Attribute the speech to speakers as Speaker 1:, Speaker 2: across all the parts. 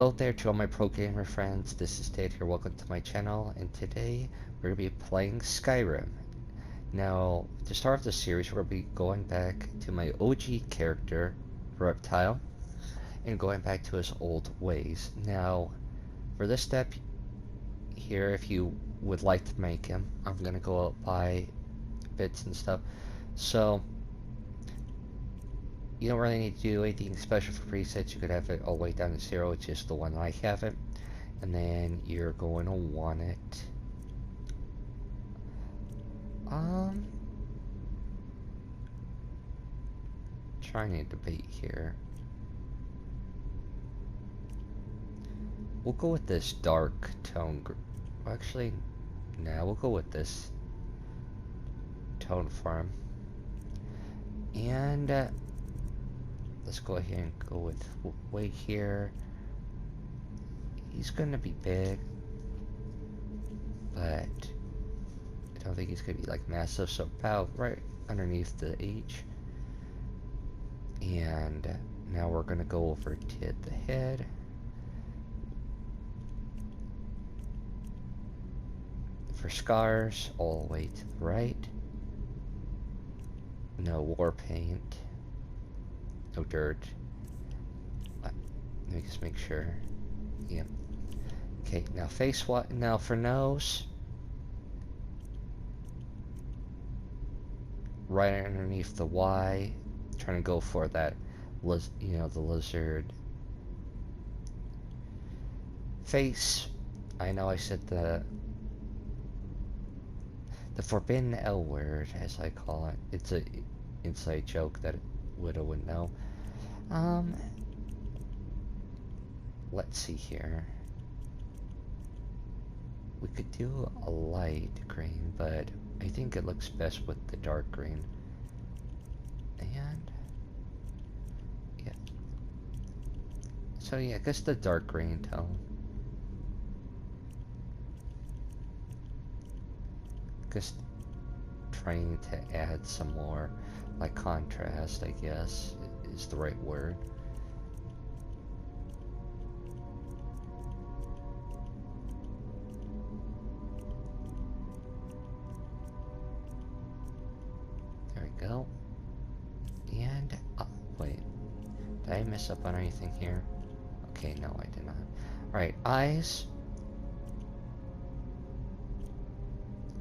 Speaker 1: Hello there to all my pro gamer friends, this is Dave here, welcome to my channel, and today we're going to be playing Skyrim. Now, to start off the series, we're going to be going back to my OG character, Reptile, and going back to his old ways. Now, for this step here, if you would like to make him, I'm going to go out buy bits and stuff. So, you don't really need to do anything special for presets. You could have it all the way down to 0, it's just the one I have it. And then you're going to want it. Trying to debate here. We'll go with this dark tone. Actually, nah, we'll go with this tone for him. And let's go ahead and go with weight here. He's gonna be big, but I don't think he's gonna be like massive, so about right underneath the H. And now we're gonna go over to the head. For scars, all the way to the right. No war paint. No dirt. Let me just make sure. Yep. Okay, now face what? Now for nose. Right underneath the Y. Trying to go for that, the lizard face. I know I said the forbidden L word, as I call it. It's a inside joke that Widow would know. Let's see here. We could do a light green, but I think it looks best with the dark green. And yeah. So yeah, I guess the dark green tone. Just trying to add some more like contrast, I guess is the right word. There we go. And wait, did I mess up on anything here? Okay, no, I did not. Alright, eyes.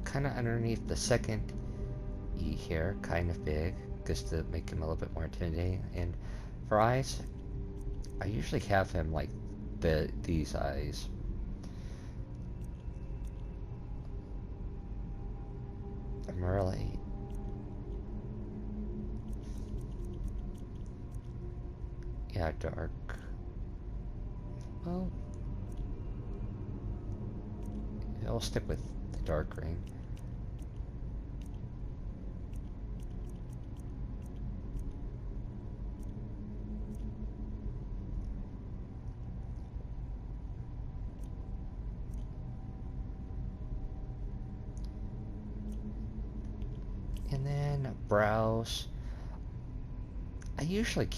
Speaker 1: Kind of underneath the second E here, kind of big, just to make him a little bit more intimidating. And for eyes, I usually have him like these eyes. I'm really dark. Well, I'll stick with the dark green. And then brows. I usually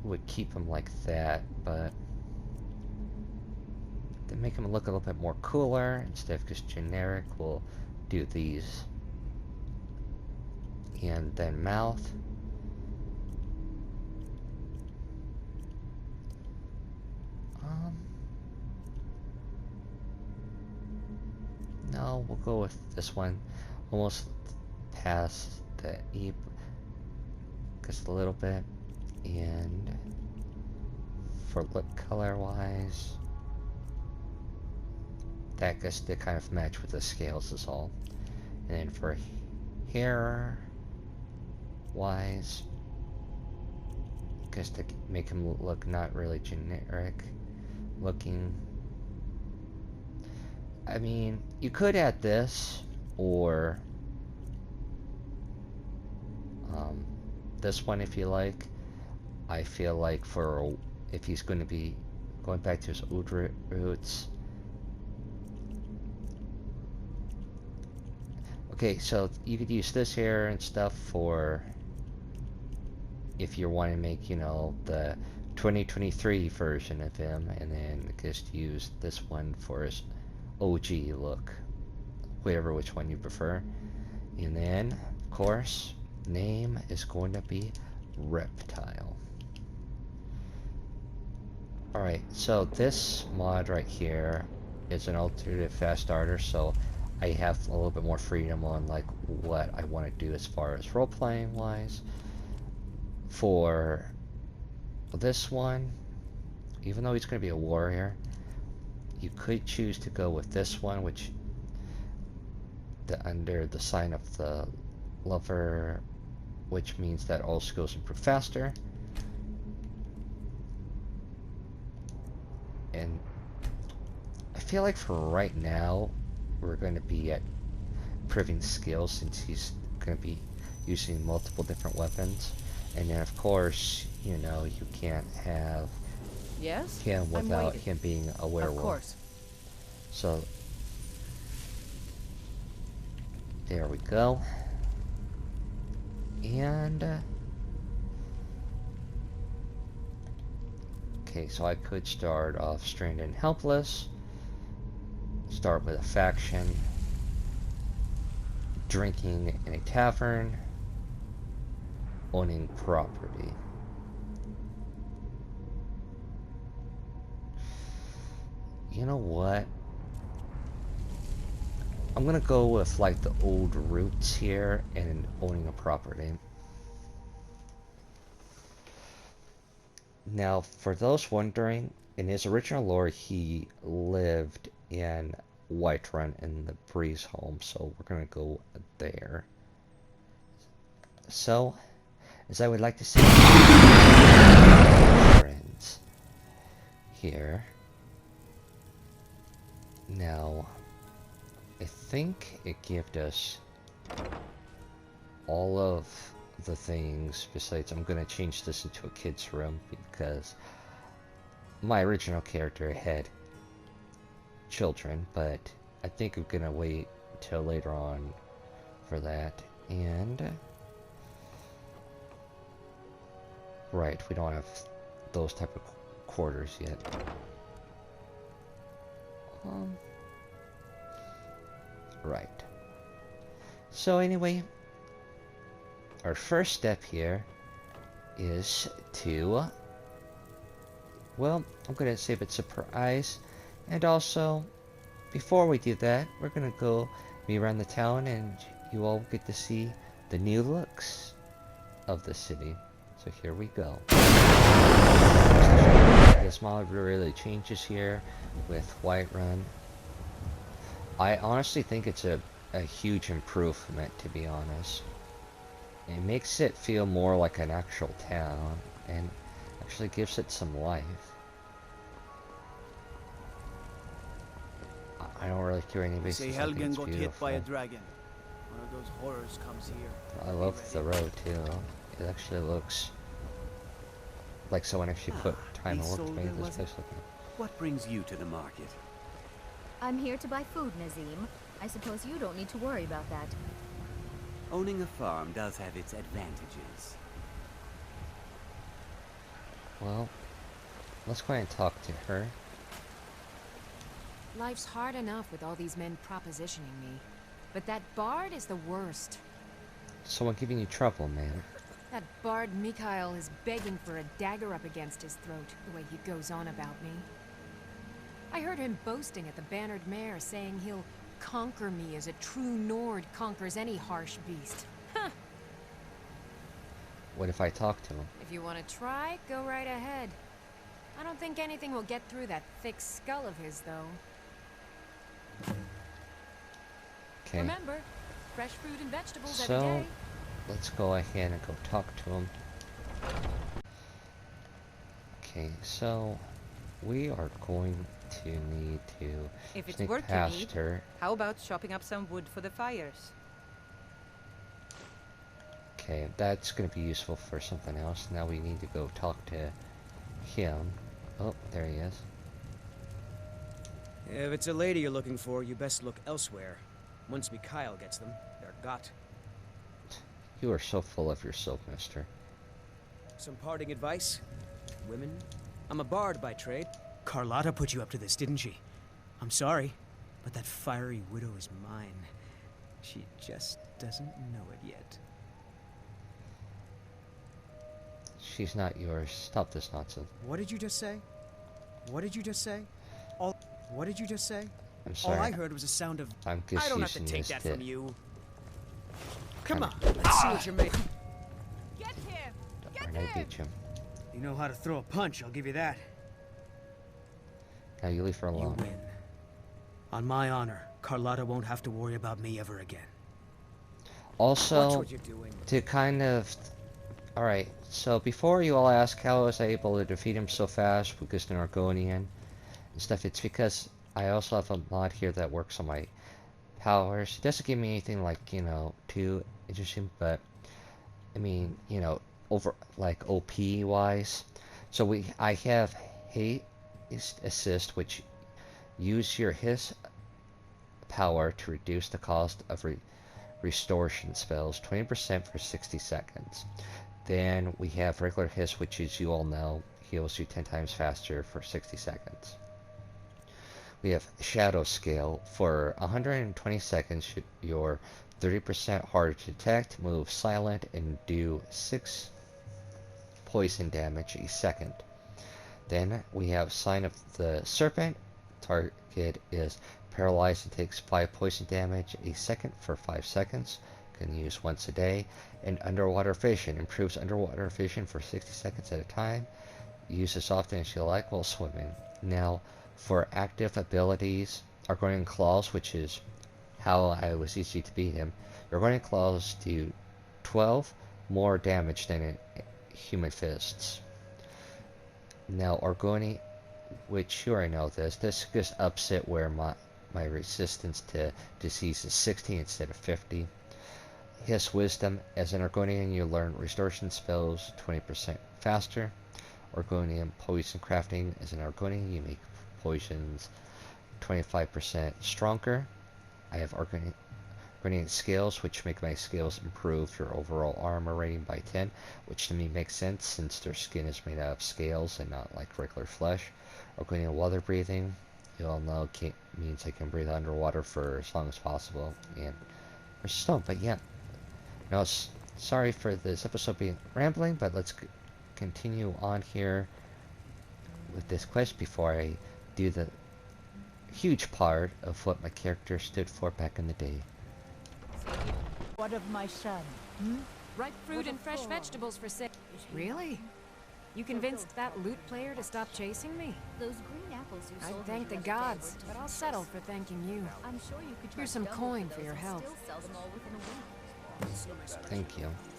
Speaker 1: would keep them like that, but to make them look a little bit more cooler, instead of just generic, we'll do these. And then mouth. No, we'll go with this one. Almost past the E, just a little bit. And for lip color wise, that gets to kind of match with the scales is all. And then for hair wise, just to make him look not really generic looking. I mean, you could add this or this one if you like. I feel like if he's going to be going back to his old roots. Okay, so you could use this here and stuff for if you want to make, you know, the 2023 version of him, and then just use this one for his OG look, whatever which one you prefer. And then, of course, name is going to be Reptile. Alright, so this mod right here is an alternative fast starter, so I have a little bit more freedom on like what I want to do as far as role-playing wise. For this one, even though he's going to be a warrior, you could choose to go with this one, which under the sign of the lover, which means that all skills improve faster. And I feel like for right now, we're going to be at improving skills since he's going to be using multiple different weapons. And then of course, you know, you can't have him without him being a werewolf. Of course. So, there we go. And okay, so I could start off stranded and helpless. Start with a faction. Drinking in a tavern. Owning property. You know what? I'm gonna go with like the old roots here and owning a property. Now, for those wondering, in his original lore, he lived in Whiterun in the Breeze home, so we're gonna go there. So, as I would like to say, friends here. Now, I think it gave us all of the things. Besides, I'm gonna change this into a kid's room because my original character had children, but I think I'm gonna wait till later on for that. And right, we don't have those type of quarters yet. Right. So anyway, our first step here is to, well, I'm gonna save it surprise, and also before we do that, we're gonna go be around the town, and you all get to see the new looks of the city. So here we go. This mod really changes here with Whiterun. I honestly think it's a huge improvement, to be honest. It makes it feel more like an actual town, and actually gives it some life. I don't really care anybody says I think it's beautiful. Hit by a dragon. One of those horrors comes here. I love the road too. It actually looks like someone actually put time and work to make this place look good.
Speaker 2: What brings you to the market?
Speaker 3: I'm here to buy food, Nazim. I suppose you don't need to worry about that.
Speaker 2: Owning a farm does have its advantages.
Speaker 1: Well, let's go ahead and talk to her.
Speaker 4: Life's hard enough with all these men propositioning me. But that bard is the worst.
Speaker 1: Someone giving you trouble, man.
Speaker 4: That bard Mikhail is begging for a dagger up against his throat, the way he goes on about me. I heard him boasting at the Bannered Mare, saying he'll conquer me as a true Nord conquers any harsh beast. Huh.
Speaker 1: What if I talk to him?
Speaker 4: If you want to try, go right ahead. I don't think anything will get through that thick skull of his, though.
Speaker 1: Okay.
Speaker 4: Remember, fresh fruit and vegetables every day.
Speaker 1: Let's go ahead and go talk to him. Okay, so we are going to need to sneak past her.
Speaker 5: How about chopping up some wood for the fires?
Speaker 1: Okay, that's going to be useful for something else. Now we need to go talk to him. Oh, there he is.
Speaker 6: If it's a lady you're looking for, you best look elsewhere. Once Mikhail gets them, they're got.
Speaker 1: You are so full of yourself, mister.
Speaker 6: Some parting advice? women? I'm a bard by trade. Carlotta put you up to this, didn't she? I'm sorry, but that fiery widow is mine. She just doesn't know it yet.
Speaker 1: She's not yours. Stop this nonsense.
Speaker 6: What did you just say? What did you just say? What did you just say?
Speaker 1: I'm sorry.
Speaker 6: All I heard was a sound of...
Speaker 1: I'm just
Speaker 6: I don't have to
Speaker 1: using
Speaker 6: take
Speaker 1: this
Speaker 6: that from
Speaker 1: to...
Speaker 6: you. Come on, let's see what you're made.
Speaker 4: Get him!
Speaker 1: Alright, I beat you.
Speaker 6: You know how to throw a punch, I'll give you that.
Speaker 1: Now you leave her
Speaker 6: You
Speaker 1: alone.
Speaker 6: win. On my honor, Carlotta won't have to worry about me ever again. Watch
Speaker 1: Also,
Speaker 6: what you're doing.
Speaker 1: to kind of... Alright, so before you all ask how was I able to defeat him so fast because the Argonian and stuff, it's because I also have a mod here that works on my powers. It doesn't give me anything like, you know, too interesting, but I mean, you know, over like OP wise. So I have hate assist, which use your his power to reduce the cost of restoration spells 20% for 60 seconds. Then we have regular hiss, which, as you all know, heals you 10 times faster for 60 seconds. We have shadow scale. For 120 seconds, you're 30% harder to detect, move silent, and do 6 poison damage a second. Then we have sign of the serpent. Target is paralyzed and takes 5 poison damage a second for 5 seconds. Can use once a day. And underwater vision improves underwater vision for 60 seconds at a time. Use as often as you like while swimming. Now, for active abilities, Argonian Claws, which is how I was easy to beat him. Argonian Claws do 12 more damage than in Human Fists. Now, Argonian, which you already know this just ups it where my resistance to disease is 60 instead of 50. His Wisdom, as an Argonian, you learn restoration spells 20% faster. Argonian Poison Crafting, as an Argonian, you make poisons 25% stronger. I have Argonian Scales, which make my scales improve your overall armor rating by 10, which to me makes sense since their skin is made out of scales and not like regular flesh. Argonian Water Breathing, you all know, means I can breathe underwater for as long as possible, and or stone, but yeah. Now, sorry for this episode being rambling, but let's continue on here with this quest before I do the huge part of what my character stood for back in the day.
Speaker 7: What of my son?
Speaker 4: Ripe fruit and fresh vegetables for sale. Really? You convinced that loot player to stop chasing me?
Speaker 3: Those green apples you sold
Speaker 4: I'd
Speaker 3: me
Speaker 4: thank the
Speaker 3: other day were
Speaker 4: gods, but I'll
Speaker 3: delicious.
Speaker 4: settle for thanking you.
Speaker 3: I'm sure you could
Speaker 4: Here's
Speaker 3: charge
Speaker 4: some
Speaker 3: double
Speaker 4: coin
Speaker 3: for
Speaker 4: for
Speaker 3: those
Speaker 4: your
Speaker 3: and
Speaker 4: help.
Speaker 3: still sell them all within a week.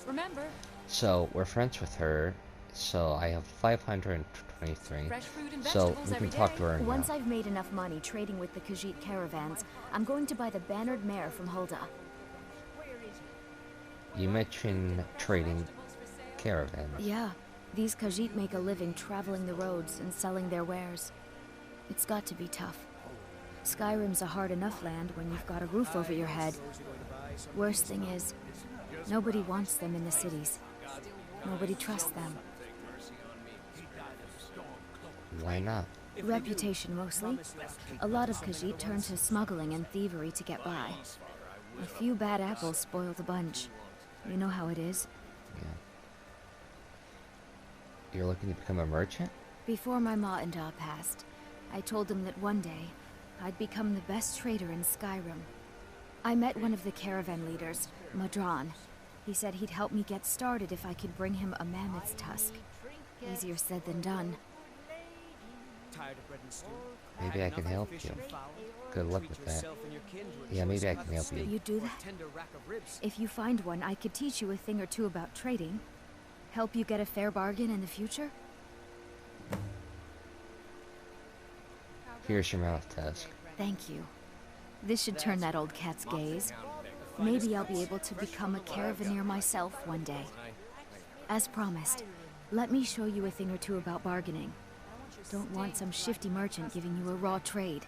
Speaker 4: Remember,
Speaker 1: So we're friends with her. So I have 523.
Speaker 4: fresh fruit and
Speaker 1: So
Speaker 4: vegetables
Speaker 1: we
Speaker 4: every
Speaker 1: can talk
Speaker 4: day.
Speaker 1: to her
Speaker 3: Once
Speaker 1: now.
Speaker 3: I've made enough money trading with the Khajiit caravans, I'm going to buy the bannered mare from Hulda.
Speaker 1: You mentioned trading caravans.
Speaker 3: Yeah, these Khajiit make a living traveling the roads and selling their wares. It's got to be tough. Skyrim's a hard enough land when you've got a roof over your head. Worst thing is, nobody wants them in the cities. Nobody trusts them.
Speaker 1: Why not?
Speaker 3: Reputation mostly. A lot of Khajiit turn to smuggling and thievery to get by. A few bad apples spoil the bunch. You know how it is.
Speaker 1: Yeah. You're looking to become a merchant?
Speaker 3: Before my ma and Da passed, I told them that one day, I'd become the best trader in Skyrim. I met one of the caravan leaders, Madran. He said he'd help me get started if I could bring him a mammoth's tusk. Easier said than done.
Speaker 6: Tired of bread and stew?
Speaker 1: Maybe I can help you. Good luck with that. Yeah, maybe I can help you.
Speaker 3: You'd do that?
Speaker 6: Tender rack of ribs.
Speaker 3: If you find one, I could teach you a thing or two about trading. Help you get a fair bargain in the future?
Speaker 1: Here's your mouth tusk.
Speaker 3: Thank you. This should turn that old cat's gaze. Maybe I'll be able to become a caravaneer myself one day. As promised, let me show you a thing or two about bargaining. Don't want some shifty merchant giving you a raw trade.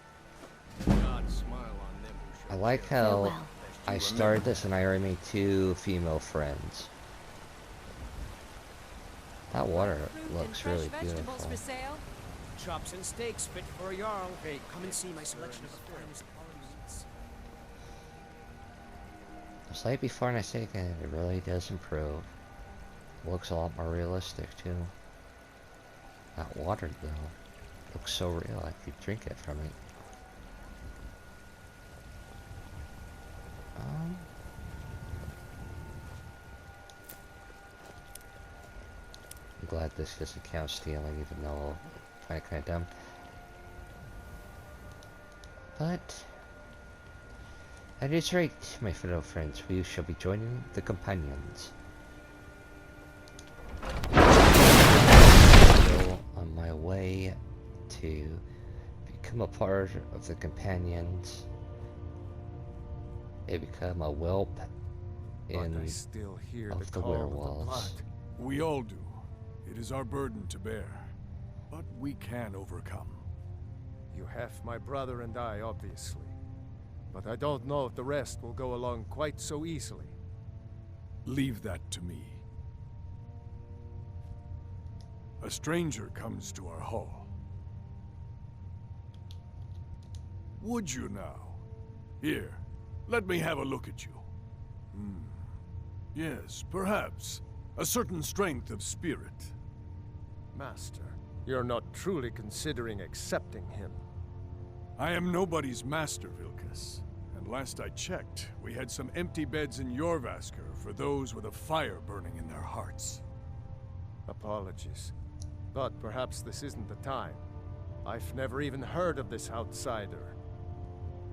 Speaker 1: I like how
Speaker 3: Farewell.
Speaker 1: I started this and I already made 2 female friends. That water
Speaker 4: Fruit and
Speaker 1: looks
Speaker 4: fresh
Speaker 1: really
Speaker 4: vegetables
Speaker 1: beautiful.
Speaker 4: for sale.
Speaker 6: Chops and steaks fit for a Jarl. Hey, come and see my selection of the finest quality meats.
Speaker 1: Just like before and I say again, it really does improve. Looks a lot more realistic too. That water though looks so real. I could drink it from it. I'm glad this doesn't count stealing, even though I find it kind of dumb. But at its rate, my fellow friends, we shall be joining the companions. So on my way to become a part of the companions, and become a whelp
Speaker 8: But I still hear
Speaker 1: of
Speaker 8: the
Speaker 1: the
Speaker 8: call of the
Speaker 1: werewolves.
Speaker 8: blood.
Speaker 9: We all do. It is our burden to bear. But we can overcome.
Speaker 8: You have my brother and I, obviously. But I don't know if the rest will go along quite so easily.
Speaker 9: Leave that to me. A stranger comes to our hall. Would you now? Here, let me have a look at you. Yes, perhaps. A certain strength of spirit.
Speaker 8: Master, you're not truly considering accepting him.
Speaker 9: I am nobody's master, Vilkas. And last I checked, we had some empty beds in Jorvaskr for those with a fire burning in their hearts.
Speaker 8: Apologies. But perhaps this isn't the time. I've never even heard of this outsider.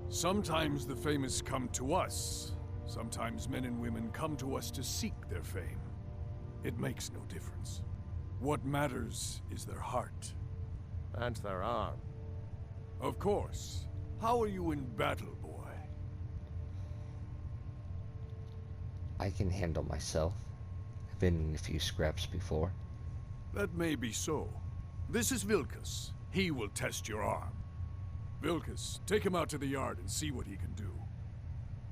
Speaker 9: Sometimes the famous come to us. Sometimes men and women come to us to seek their fame. It makes no difference. What matters is their heart.
Speaker 8: And their arm.
Speaker 9: Of course. How are you in battle, boy?
Speaker 1: I can handle myself. I've been in a few scraps before.
Speaker 9: That may be so. This is Vilkas. He will test your arm. Vilkas, take him out to the yard and see what he can do.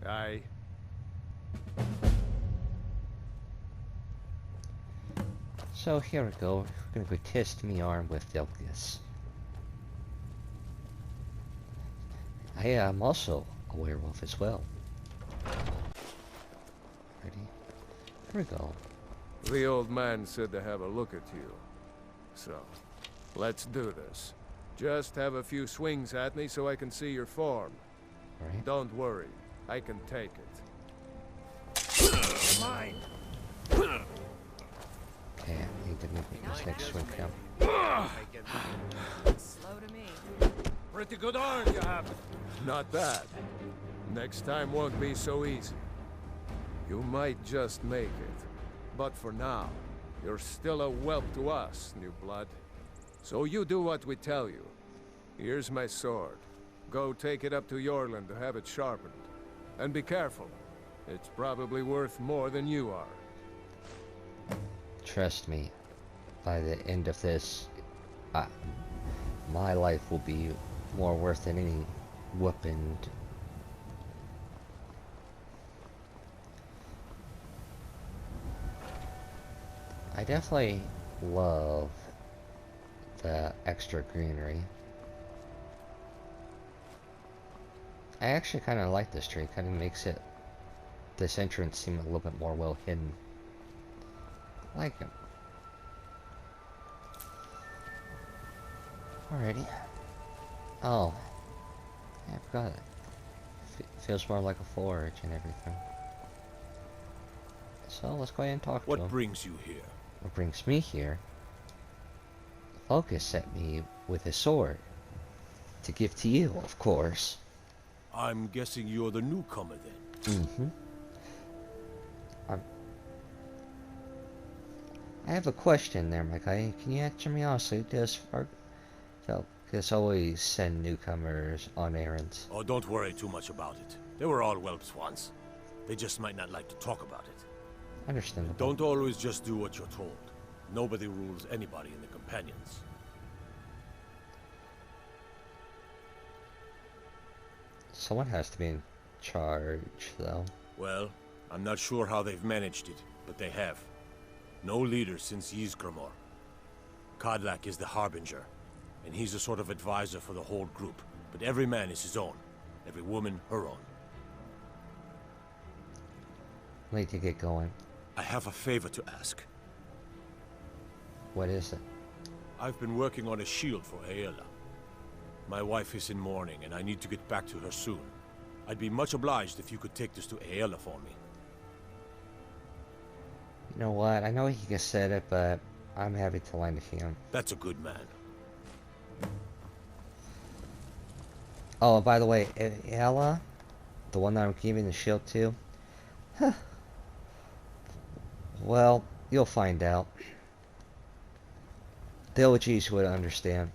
Speaker 8: Aye.
Speaker 1: So here we go. We're gonna go test me arm with Vilkas. I am also a werewolf as well. Ready? Here we go.
Speaker 8: The old man said to have a look at you. So, let's do this. Just have a few swings at me so I can see your form.
Speaker 1: Alright.
Speaker 8: Don't worry, I can take it. Mine!
Speaker 1: Okay, I need to make this next swing count.
Speaker 5: Slow to me.
Speaker 8: Pretty good arm you have. Not bad. Next time won't be so easy. You might just make it. But for now, you're still a whelp to us, new blood. So you do what we tell you. Here's my sword. Go take it up to Yorland to have it sharpened. And be careful. It's probably worth more than you are.
Speaker 1: Trust me, by the end of this, my life will be more worth than any weapon. I definitely love the extra greenery. I actually kind of like this tree. Kind of makes this entrance seem a little bit more well hidden. I like it. Alrighty. Oh, yeah, I forgot it. Feels more like a forge and everything. So let's go ahead and talk to him.
Speaker 10: What brings you here?
Speaker 1: What brings me here? Focus sent me with a sword to give to you, of course.
Speaker 10: I'm guessing you're the newcomer then.
Speaker 1: Mm-hmm. I have a question there, my guy. Can you answer me honestly? Does Focus always send newcomers on errands?
Speaker 10: Oh, don't worry too much about it. They were all whelps once. They just might not like to talk about it.
Speaker 1: Understandable.
Speaker 10: Don't always just do what you're told. Nobody rules anybody in the companions.
Speaker 1: Someone has to be in charge, though.
Speaker 10: Well, I'm not sure how they've managed it, but they have. No leader since Ysgramor. Kodlak is the Harbinger, and he's a sort of advisor for the whole group. But every man is his own. Every woman, her own.
Speaker 1: Need to get going.
Speaker 10: I have a favor to ask.
Speaker 1: What is it?
Speaker 10: I've been working on a shield for Aela. My wife is in mourning, and I need to get back to her soon. I'd be much obliged if you could take this to Aela for me.
Speaker 1: You know what? I know he said it, but I'm happy to lend it to him.
Speaker 10: That's a good man.
Speaker 1: Oh, by the way, Ella, the one that I'm giving the shield to, well, you'll find out. The OGs would understand.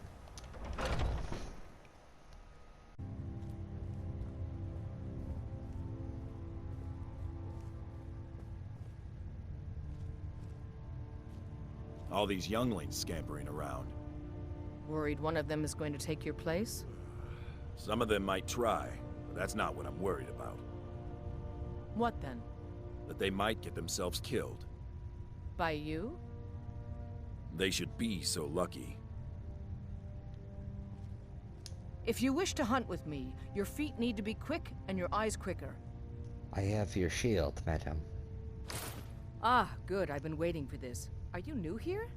Speaker 11: All these younglings scampering around.
Speaker 12: Worried one of them is going to take your place?
Speaker 11: Some of them might try, but that's not what I'm worried about.
Speaker 12: What then?
Speaker 11: That they might get themselves killed.
Speaker 12: By you?
Speaker 11: They should be so lucky.
Speaker 12: If you wish to hunt with me, your feet need to be quick and your eyes quicker.
Speaker 1: I have your shield, madam.
Speaker 12: Ah, good. I've been waiting for this. Are you new here?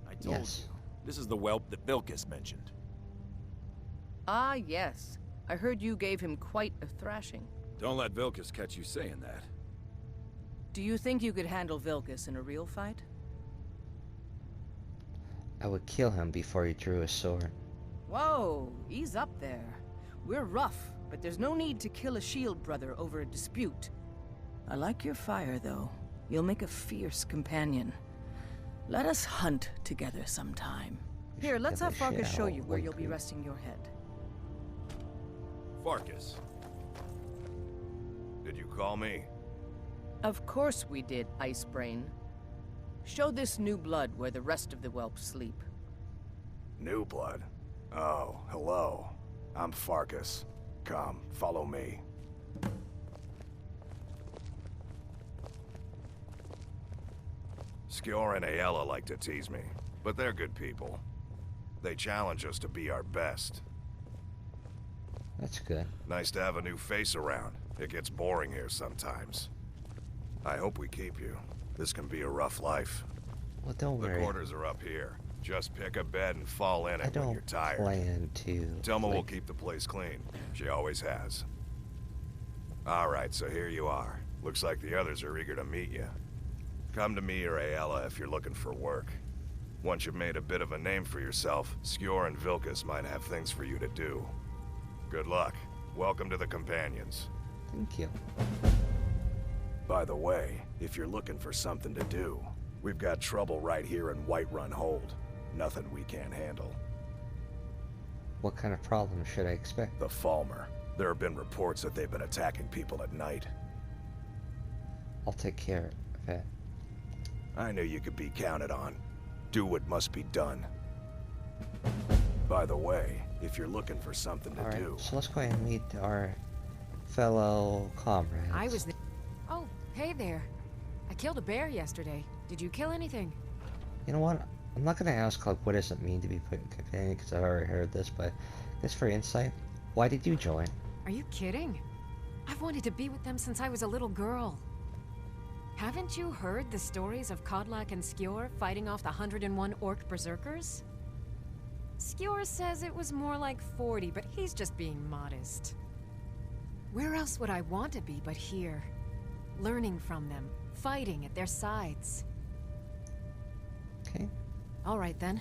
Speaker 11: I told you. This is the whelp that Vilkas mentioned.
Speaker 12: Ah, yes. I heard you gave him quite a thrashing.
Speaker 11: Don't let Vilkas catch you saying that.
Speaker 12: Do you think you could handle Vilkas in a real fight?
Speaker 1: I would kill him before he drew his sword.
Speaker 12: Whoa, ease up there. We're rough, but there's no need to kill a shield brother over a dispute. I like your fire, though. You'll make a fierce companion. Let us hunt together sometime. Here, let's have Farkas show you where you'll be resting your head.
Speaker 13: Farkas. Did you call me?
Speaker 12: Of course we did, Icebrain. Show this new blood where the rest of the whelps sleep.
Speaker 13: New blood? Oh, hello. I'm Farkas. Come, follow me. Skjor and Aela like to tease me, but they're good people. They challenge us to be our best.
Speaker 1: That's good.
Speaker 13: Nice to have a new face around. It gets boring here sometimes. I hope we keep you. This can be a rough life.
Speaker 1: Well, don't worry.
Speaker 13: The quarters are up here. Just pick a bed and fall in it when you're tired.
Speaker 1: Plan to.
Speaker 13: Telma will keep the place clean. She always has. Alright, so here you are. Looks like the others are eager to meet you. Come to me or Aela if you're looking for work. Once you've made a bit of a name for yourself, Skjor and Vilkas might have things for you to do. Good luck. Welcome to the Companions.
Speaker 1: Thank you.
Speaker 13: By the way, if you're looking for something to do, we've got trouble right here in Whiterun Hold. Nothing we can't handle.
Speaker 1: What kind of problem should I expect?
Speaker 13: The Falmer. There have been reports that they've been attacking people at night.
Speaker 1: I'll take care of it.
Speaker 13: I knew you could be counted on. Do what must be done. By the way, if you're looking for something to do...
Speaker 1: So let's go ahead and meet our fellow comrades.
Speaker 4: I was... Oh, hey there. I killed a bear yesterday. Did you kill anything?
Speaker 1: You know what? I'm not going to ask, like, what does it mean to be put in companion, because I've already heard this, but just for insight, why did you join?
Speaker 4: Are you kidding? I've wanted to be with them since I was a little girl. Haven't you heard the stories of Kodlak and Skjor fighting off the 101 orc berserkers? Skjor says it was more like 40, but he's just being modest. Where else would I want to be but here? Learning from them, fighting at their sides.
Speaker 1: Okay.
Speaker 4: All right then.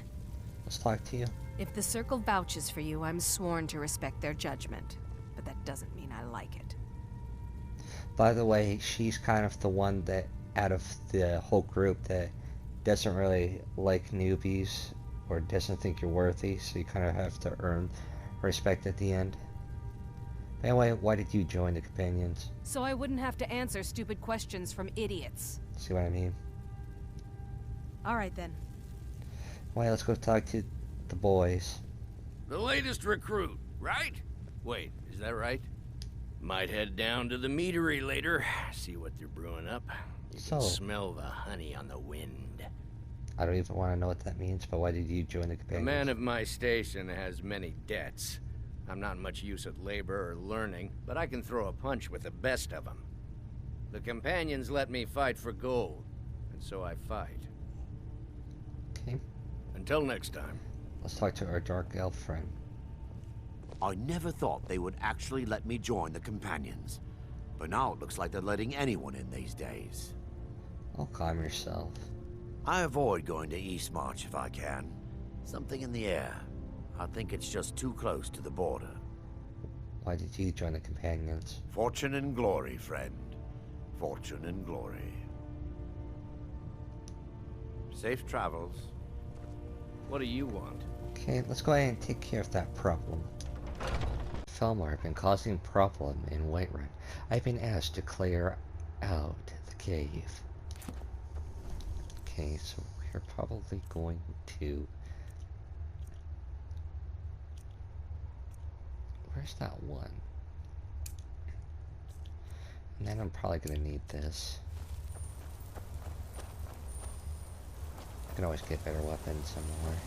Speaker 1: Let's talk to you.
Speaker 14: If the Circle vouches for you, I'm sworn to respect their judgment. But that doesn't mean I like it.
Speaker 1: By the way, she's kind of the one that, out of the whole group, that doesn't really like newbies or doesn't think you're worthy, so you kind of have to earn respect at the end. Anyway, why did you join the Companions?
Speaker 14: So I wouldn't have to answer stupid questions from idiots.
Speaker 1: See what I mean?
Speaker 14: Alright then.
Speaker 1: Well, let's go talk to the boys.
Speaker 15: The latest recruit, right? Wait, is that right? Might head down to the meadery later, see what they're brewing up. You can smell the honey on the wind.
Speaker 1: I don't even want to know what that means, but why did you join the
Speaker 15: A
Speaker 1: companions?
Speaker 15: man of my station has many debts. I'm not much use at labor or learning, but I can throw a punch with the best of them. The companions let me fight for gold, and so I fight.
Speaker 1: Okay.
Speaker 15: Until next time.
Speaker 1: Let's talk to our dark elf friend.
Speaker 16: I never thought they would actually let me join the companions. But now it looks like they're letting anyone in these days.
Speaker 1: Oh, calm yourself.
Speaker 16: I avoid going to Eastmarch if I can. Something in the air. I think it's just too close to the border.
Speaker 1: Why did you join the companions?
Speaker 16: Fortune and glory, friend. Fortune and glory. Safe travels.
Speaker 15: What do you want?
Speaker 1: Okay, let's go ahead and take care of that problem. Felmar have been causing problem in Whiterun. I've been asked to clear out the cave. Okay, so we're probably going to... Where's that one? And then I'm probably gonna need this. I can always get better weapons somewhere.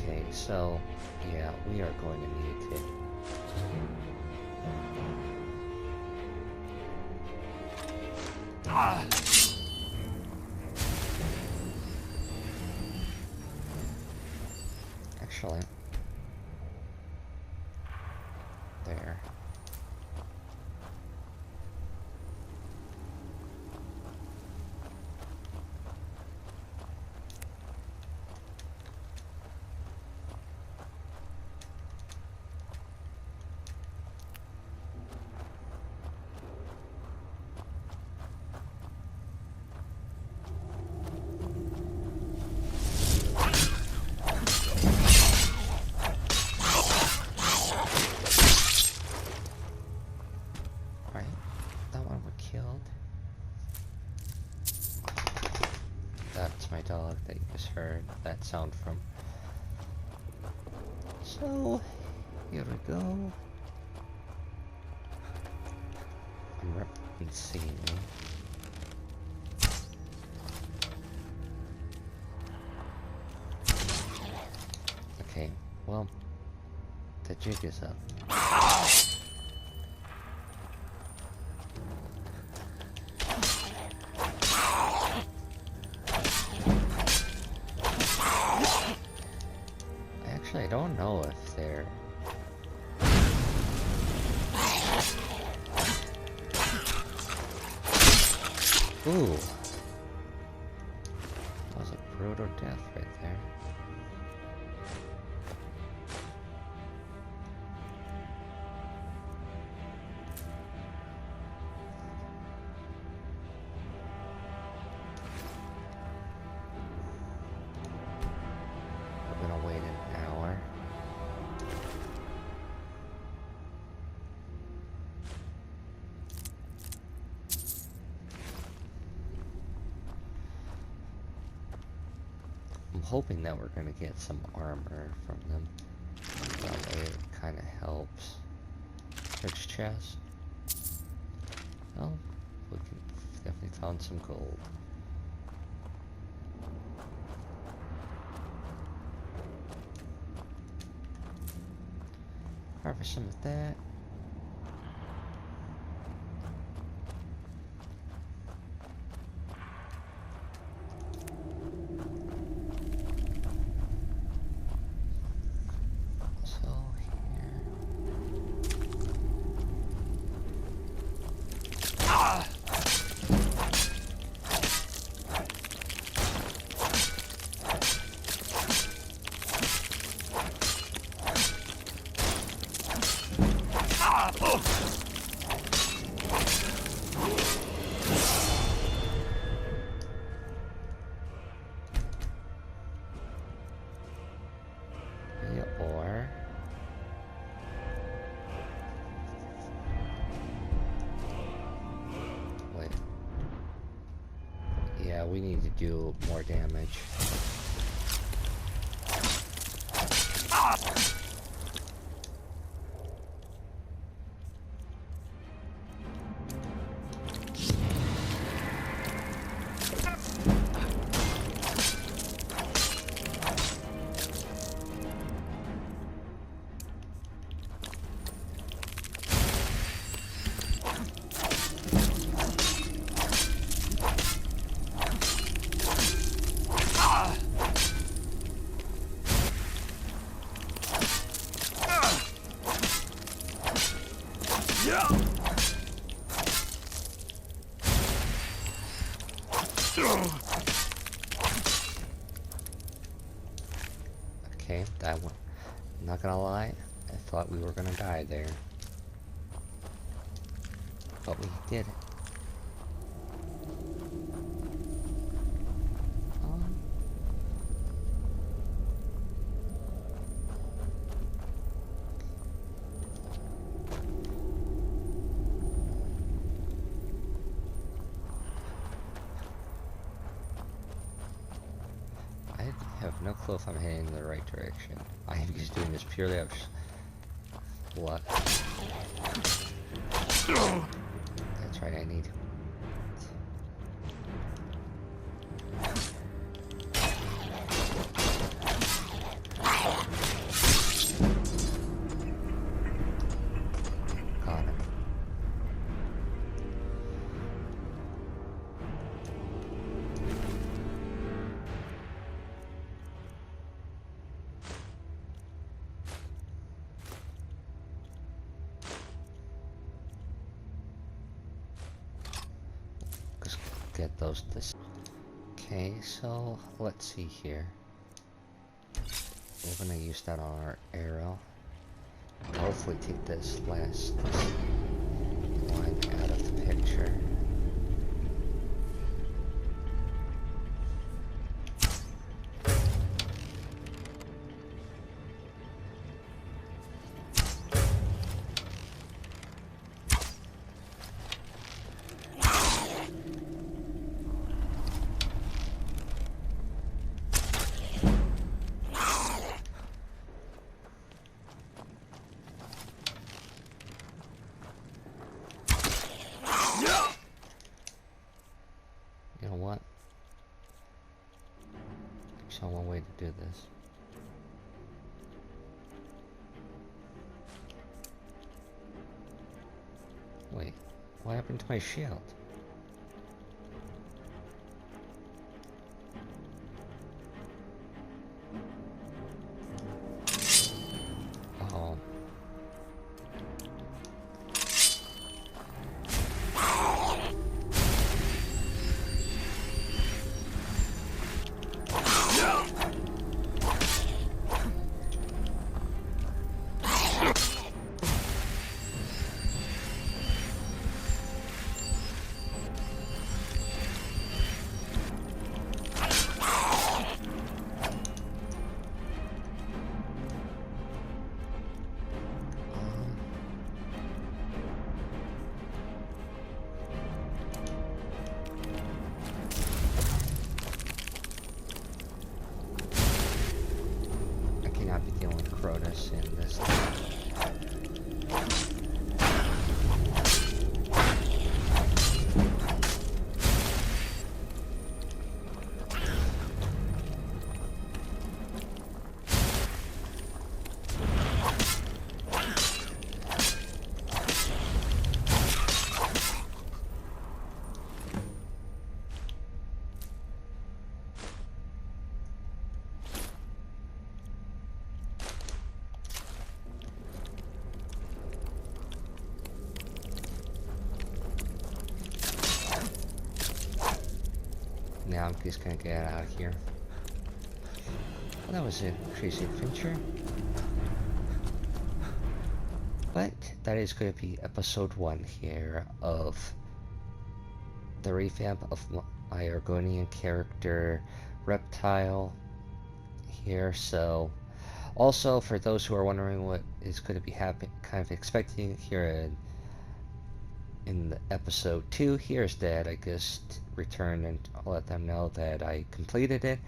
Speaker 1: Okay, so yeah, we are going to need to. Actually, there. That's my dog that you just heard that sound from. So, here we go. I'm referencing me. Okay, well, the jig is up. I don't know if they're... Ooh. That was a brutal death right there. We're gonna wait an hour. I'm hoping that we're gonna get some armor from them. That way it kind of helps. Rich chest. Well, we can definitely found some gold. Harvest some of that. So Yeah, we need to do more damage. Okay, that one. I'm not gonna lie, I thought we were gonna die there. But we did it. I have no clue if I'm heading in the right direction. I am just doing this purely out of luck. That's right, I need. Got him. Just get those this. Okay, so let's see here. We're gonna use that on our arrow. Hopefully take this last one out of the picture. You know what? There's only one way to do this. Wait, what happened to my shield? Oh. Be dealing with Crotus in this. Now I'm just gonna get out of here. Well, that was a crazy adventure. But that is going to be episode 1 here of the revamp of my Argonian character Reptile here. So also for those who are wondering what is going to be happening, kind of expecting here in episode 2 here is that I just returned and let them know that I completed it.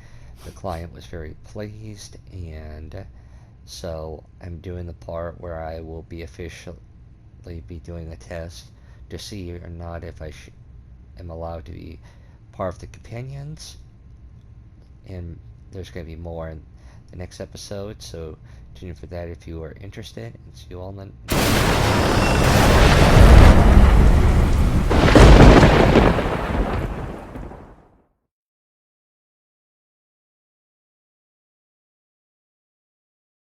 Speaker 1: The client was very pleased, and so I'm doing the part where I will be officially be doing the test to see or not if I am allowed to be part of the companions, and there's going to be more in the next episode, so tune in for that if you are interested, and see you all in the